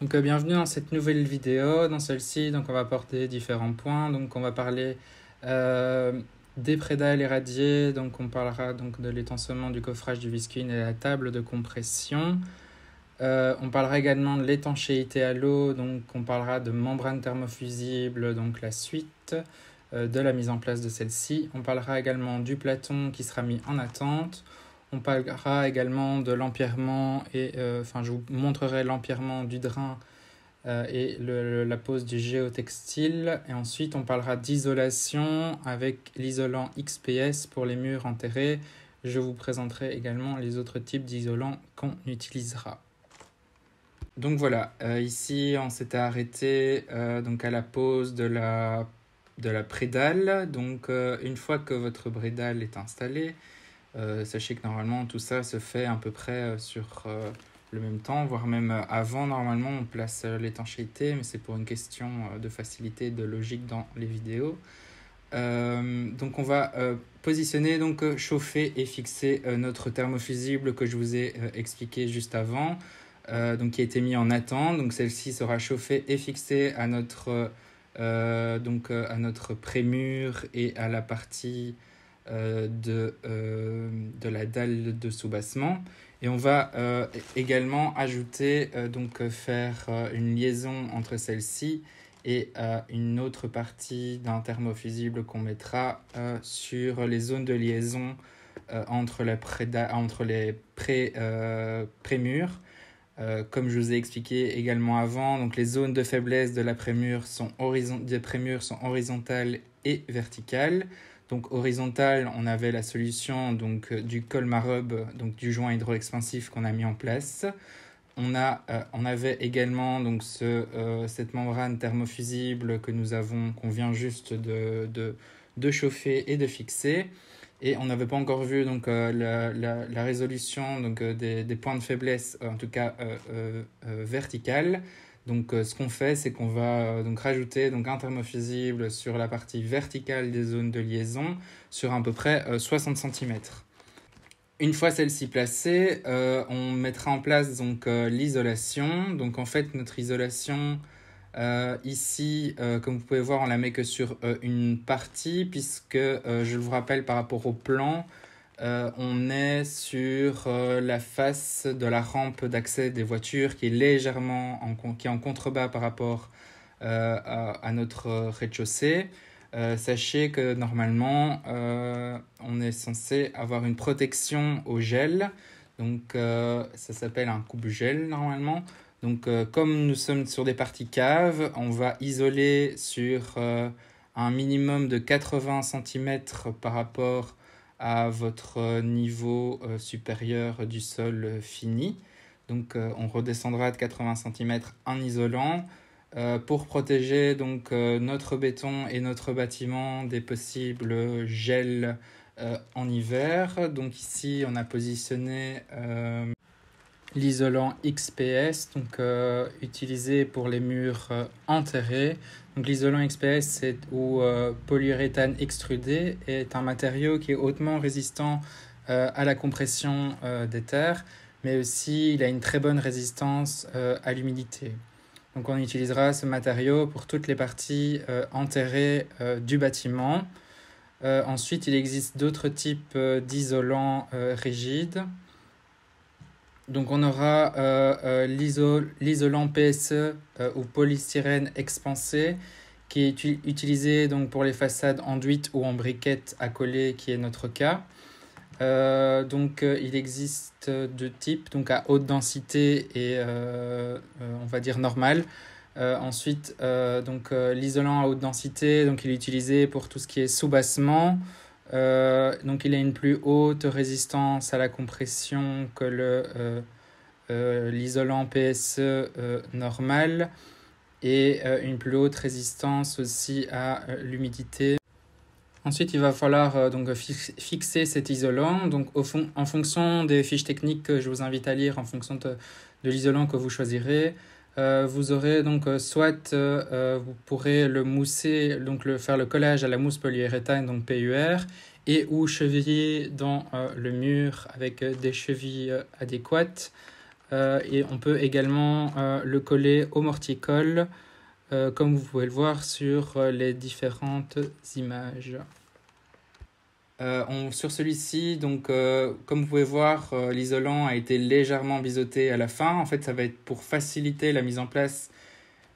Donc bienvenue dans cette nouvelle vidéo. Dans celle-ci, on va aborder différents points. Donc on va parler des prédales éradiés. Donc on parlera donc de l'étancement du coffrage du visquine et la table de compression. On parlera également de l'étanchéité à l'eau. Donc on parlera de membrane thermofusible, donc la suite de la mise en place de celle-ci. On parlera également du platon qui sera mis en attente. On parlera également de l'empierrement et je vous montrerai l'empierrement du drain et la pose du géotextile. Et ensuite, on parlera d'isolation avec l'isolant XPS pour les murs enterrés. Je vous présenterai également les autres types d'isolants qu'on utilisera. Donc voilà, ici on s'était arrêté donc à la pose de la prédale. Donc une fois que votre prédale est installée, sachez que normalement tout ça se fait à peu près sur le même temps, voire même avant. Normalement on place l'étanchéité, mais c'est pour une question de facilité, de logique dans les vidéos. Donc on va positionner, donc chauffer et fixer notre thermofusible que je vous ai expliqué juste avant, donc qui a été mis en attente. Donc celle-ci sera chauffée et fixée à notre prémur et à la partie de la dalle de soubassement. Et on va également ajouter, faire une liaison entre celle-ci et une autre partie d'un thermofusible qu'on mettra sur les zones de liaison entre les prémurs. Comme je vous ai expliqué également avant, donc les zones de faiblesse de la prémur des prémurs sont horizontales et verticales. Donc horizontale, on avait la solution du Colmarub, donc du joint hydroexpansif qu'on a mis en place. On avait également cette membrane thermofusible qu'on vient juste de chauffer et de fixer. Et on n'avait pas encore vu la résolution des points de faiblesse, en tout cas verticales. Donc ce qu'on fait, c'est qu'on va rajouter un thermofusible sur la partie verticale des zones de liaison sur à peu près 60 cm. Une fois celle-ci placée, on mettra en place l'isolation. Donc en fait, notre isolation ici, comme vous pouvez voir, on la met que sur une partie, puisque je vous rappelle par rapport au plan, on est sur la face de la rampe d'accès des voitures qui est légèrement qui est en contrebas par rapport à notre rez-de-chaussée. Sachez que normalement, on est censé avoir une protection au gel. Donc, ça s'appelle un coupe-gel normalement. Donc, comme nous sommes sur des parties caves, on va isoler sur un minimum de 80 cm par rapport à votre niveau supérieur du sol fini. Donc, on redescendra de 80 cm en isolant. Pour protéger notre béton et notre bâtiment des possibles gels en hiver. Donc ici, on a positionné l'isolant XPS, utilisé pour les murs enterrés. Donc l'isolant XPS ou polyuréthane extrudé est un matériau qui est hautement résistant à la compression des terres, mais aussi il a une très bonne résistance à l'humidité. Donc on utilisera ce matériau pour toutes les parties enterrées du bâtiment. Ensuite, il existe d'autres types d'isolants rigides. Donc on aura l'isolant PSE ou polystyrène expansé qui est utilisé pour les façades enduites ou en briquettes accolées, qui est notre cas. Il existe deux types, à haute densité et on va dire normal. Ensuite, l'isolant à haute densité, il est utilisé pour tout ce qui est soubassement. Il a une plus haute résistance à la compression que l'isolant PSE normal et une plus haute résistance aussi à l'humidité. Ensuite, il va falloir fixer cet isolant. Donc, en fonction des fiches techniques que je vous invite à lire, en fonction de l'isolant que vous choisirez, vous aurez soit vous pourrez le mousser, faire le collage à la mousse polyuréthane, PUR, et ou cheviller dans le mur avec des chevilles adéquates. Et on peut également le coller au morticolle, comme vous pouvez le voir sur les différentes images. Sur celui-ci, donc, comme vous pouvez voir, l'isolant a été légèrement biseauté à la fin. En fait, ça va être pour faciliter la mise en place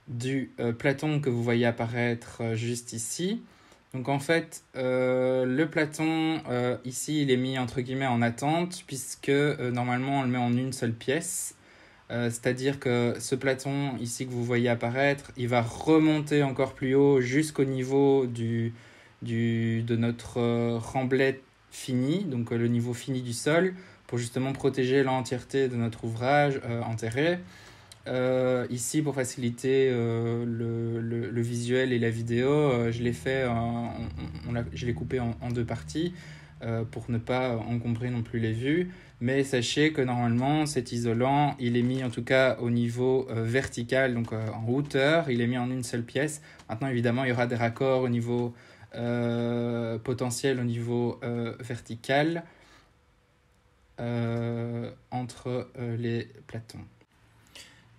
du platon que vous voyez apparaître juste ici. Donc en fait, le platon, ici, il est mis entre guillemets en attente, puisque normalement, on le met en une seule pièce. C'est-à-dire que ce platon ici que vous voyez apparaître, il va remonter encore plus haut jusqu'au niveau de notre remblai fini, donc le niveau fini du sol, pour justement protéger l'entièreté de notre ouvrage enterré. Ici, pour faciliter le visuel et la vidéo, je l'ai fait, je l'ai coupé en deux parties pour ne pas encombrer non plus les vues. Mais sachez que normalement, cet isolant, il est mis en tout cas au niveau vertical, donc en hauteur, il est mis en une seule pièce. Maintenant, évidemment, il y aura des raccords au niveau potentiel, au niveau vertical entre les platons.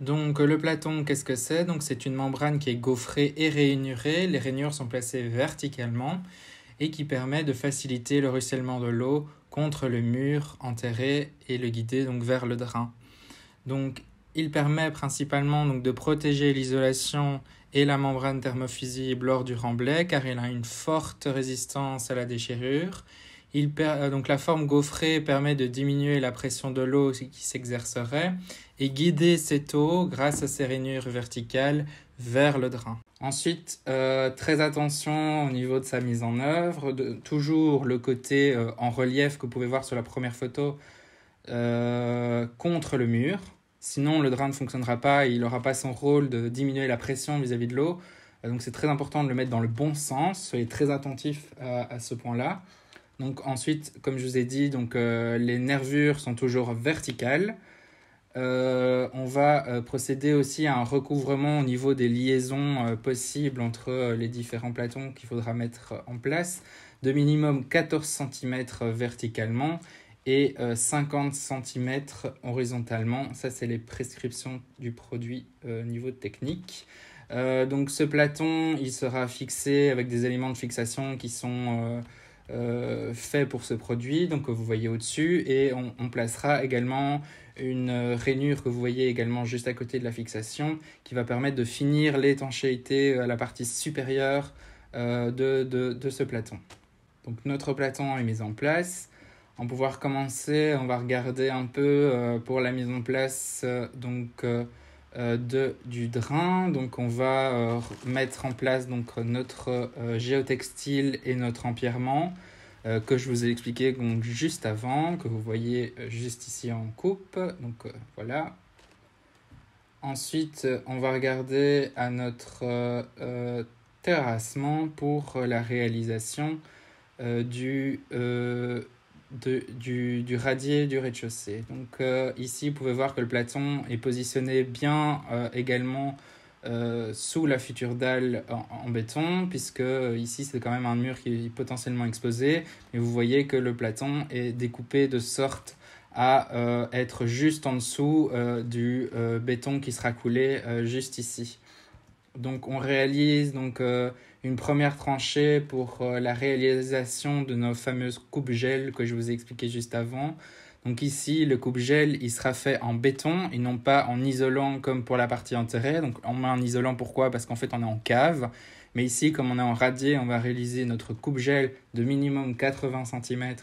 Donc le platon, qu'est-ce que c'est? Donc c'est une membrane qui est gaufrée et rainurée. Les rainures sont placées verticalement et qui permet de faciliter le ruissellement de l'eau contre le mur enterré et le guider donc vers le drain. Donc il permet principalement donc de protéger l'isolation et la membrane thermofusible lors du remblai car il a une forte résistance à la déchirure. Donc la forme gaufrée permet de diminuer la pression de l'eau qui s'exercerait et guider cette eau grâce à ses rainures verticales vers le drain. Ensuite, très attention au niveau de sa mise en œuvre, toujours le côté en relief que vous pouvez voir sur la première photo contre le mur. Sinon, le drain ne fonctionnera pas et il n'aura pas son rôle de diminuer la pression vis-à-vis de l'eau. Donc c'est très important de le mettre dans le bon sens. Soyez très attentifs à ce point-là. Donc ensuite, comme je vous ai dit, donc, les nervures sont toujours verticales. On va procéder aussi à un recouvrement au niveau des liaisons possibles entre les différents platons qu'il faudra mettre en place, de minimum 14 cm verticalement et 50 cm horizontalement. Ça, c'est les prescriptions du produit niveau technique. Donc ce platon, il sera fixé avec des éléments de fixation qui sont faits pour ce produit, donc que vous voyez au-dessus, et on placera également une rainure que vous voyez également juste à côté de la fixation qui va permettre de finir l'étanchéité à la partie supérieure de ce platon. Donc notre platon est mis en place. On va pouvoir commencer, on va regarder un peu pour la mise en place du drain. Donc on va mettre en place donc, notre géotextile et notre empierrement que je vous ai expliqué donc, juste avant, que vous voyez juste ici en coupe. Donc voilà. Ensuite, on va regarder à notre terrassement pour la réalisation du radier du rez-de-chaussée. Donc ici, vous pouvez voir que le platon est positionné bien également sous la future dalle en béton, puisque ici c'est quand même un mur qui est potentiellement exposé, mais vous voyez que le platon est découpé de sorte à être juste en dessous du béton qui sera coulé juste ici. Donc on réalise donc, une première tranchée pour la réalisation de nos fameuses coupes-gel que je vous ai expliqué juste avant. Donc ici, le coupe-gel, il sera fait en béton et non pas en isolant comme pour la partie enterrée. Donc on met un isolant, pourquoi? Parce qu'en fait on est en cave. Mais ici, comme on est en radier, on va réaliser notre coupe-gel de minimum 80 cm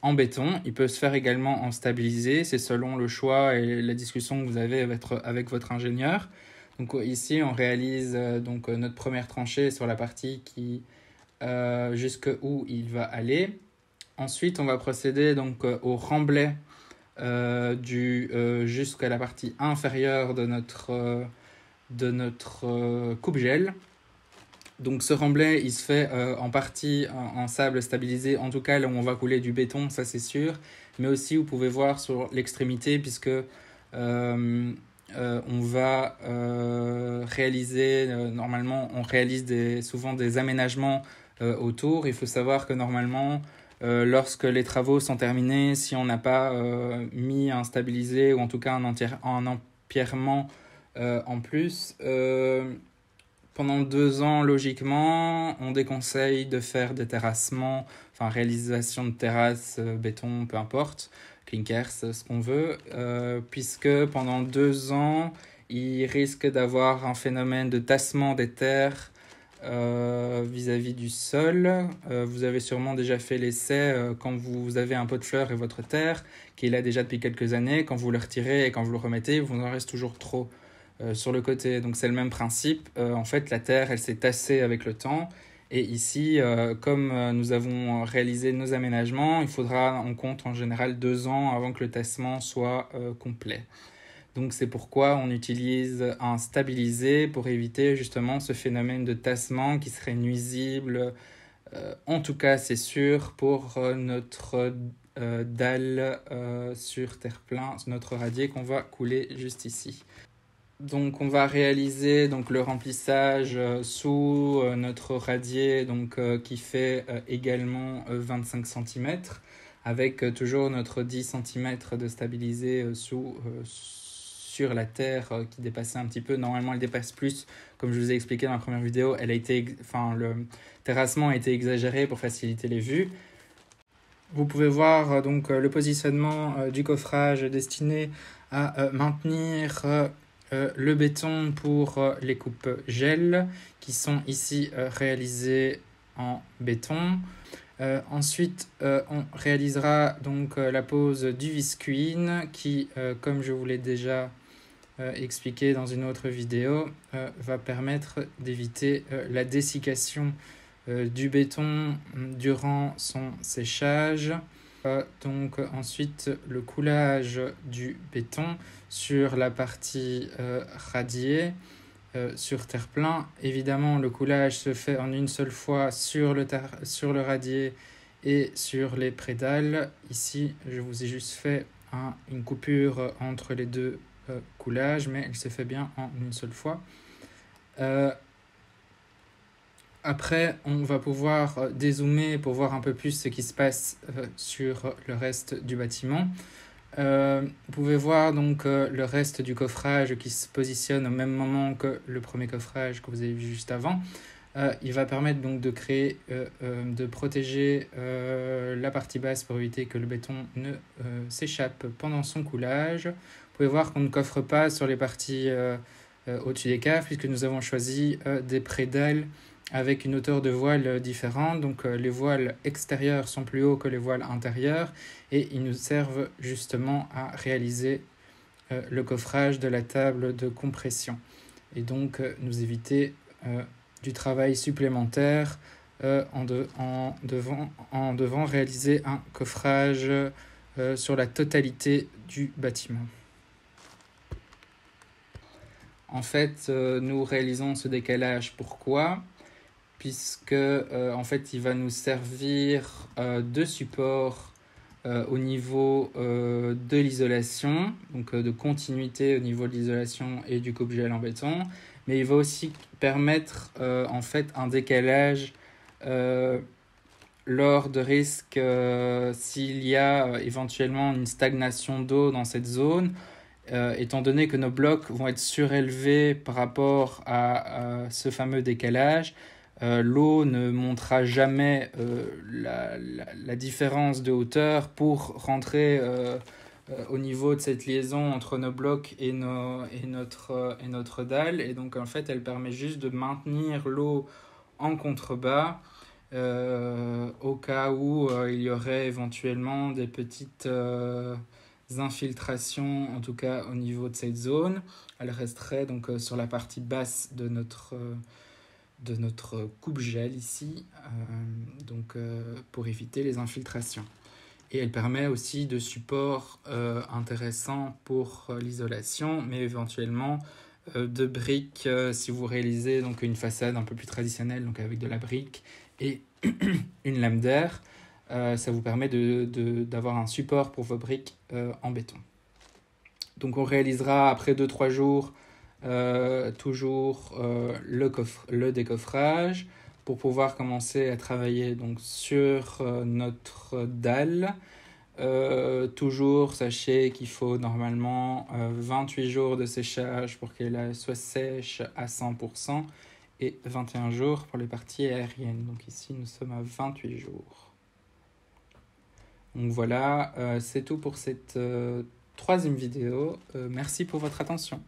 en béton. Il peut se faire également en stabilisé, c'est selon le choix et la discussion que vous avez avec votre ingénieur. Donc ici, on réalise donc, notre première tranchée sur la partie qui jusqu'où il va aller. Ensuite, on va procéder donc, au remblai jusqu'à la partie inférieure de notre coupe-gel. Donc ce remblai, il se fait en partie en sable stabilisé, en tout cas là où on va couler du béton, ça c'est sûr. Mais aussi, vous pouvez voir sur l'extrémité, puisque on va réaliser, normalement, on réalise souvent des aménagements autour. Il faut savoir que normalement, lorsque les travaux sont terminés, si on n'a pas mis un stabilisé ou en tout cas un empierrement en plus. Pendant 2 ans, logiquement, on déconseille de faire des terrassements, enfin réalisation de terrasses, béton, peu importe, clinkers, ce qu'on veut, puisque pendant 2 ans, il risque d'avoir un phénomène de tassement des terres vis-à-vis du sol. Vous avez sûrement déjà fait l'essai quand vous avez un pot de fleurs et votre terre, qui est là déjà depuis quelques années, quand vous le retirez et quand vous le remettez, vous en reste toujours trop sur le côté. Donc c'est le même principe. En fait, la terre, elle s'est tassée avec le temps. Et ici, comme nous avons réalisé nos aménagements, on compte en général 2 ans avant que le tassement soit complet. Donc c'est pourquoi on utilise un stabilisé pour éviter justement ce phénomène de tassement qui serait nuisible. En tout cas, c'est sûr, pour notre dalle sur terre-plein, notre radier qu'on va couler juste ici. Donc on va réaliser donc, le remplissage sous notre radier donc, qui fait également 25 cm avec toujours notre 10 cm de stabilisé sur la terre qui dépassait un petit peu. Normalement elle dépasse plus, comme je vous ai expliqué dans la première vidéo. Le terrassement a été exagéré pour faciliter les vues. Vous pouvez voir donc le positionnement du coffrage destiné à maintenir le béton pour les coupes gel qui sont ici réalisées en béton. Ensuite, on réalisera donc la pose du visqueen qui, comme je vous l'ai déjà expliqué dans une autre vidéo, va permettre d'éviter la dessiccation du béton durant son séchage. Donc ensuite le coulage du béton sur la partie radier sur terre-plein. Évidemment le coulage se fait en une seule fois sur le radier et sur les prédales. Ici je vous ai juste fait une coupure entre les deux coulages, mais elle se fait bien en une seule fois. Après, on va pouvoir dézoomer pour voir un peu plus ce qui se passe sur le reste du bâtiment. Vous pouvez voir donc le reste du coffrage qui se positionne au même moment que le premier coffrage que vous avez vu juste avant. Il va permettre donc de protéger la partie basse pour éviter que le béton ne s'échappe pendant son coulage. Vous pouvez voir qu'on ne coffre pas sur les parties au-dessus des caves puisque nous avons choisi des prédales avec une hauteur de voile différente. Donc les voiles extérieurs sont plus hauts que les voiles intérieurs et ils nous servent justement à réaliser le coffrage de la table de compression et donc nous éviter du travail supplémentaire en devant réaliser un coffrage sur la totalité du bâtiment. En fait, nous réalisons ce décalage. Pourquoi ? Puisque en fait, il va nous servir de support au niveau de l'isolation, donc de continuité au niveau de l'isolation et du coupe-gel en béton, mais il va aussi permettre en fait un décalage lors de risques s'il y a éventuellement une stagnation d'eau dans cette zone. Étant donné que nos blocs vont être surélevés par rapport à ce fameux décalage, l'eau ne montrera jamais la différence de hauteur pour rentrer au niveau de cette liaison entre nos blocs et notre dalle. Et donc en fait, elle permet juste de maintenir l'eau en contrebas au cas où il y aurait éventuellement des petites infiltrations, en tout cas au niveau de cette zone. Elle resterait donc sur la partie basse de notre coupe-gel ici, pour éviter les infiltrations. Et elle permet aussi de support intéressant pour l'isolation, mais éventuellement de briques si vous réalisez donc une façade un peu plus traditionnelle, donc avec de la brique et une lame d'air. Ça vous permet d'avoir un support pour vos briques en béton. Donc on réalisera après 2-3 jours toujours le décoffrage pour pouvoir commencer à travailler donc, sur notre dalle. Toujours, sachez qu'il faut normalement 28 jours de séchage pour qu'elle soit sèche à 100% et 21 jours pour les parties aériennes. Donc ici, nous sommes à 28 jours. Donc voilà, c'est tout pour cette troisième vidéo. Merci pour votre attention.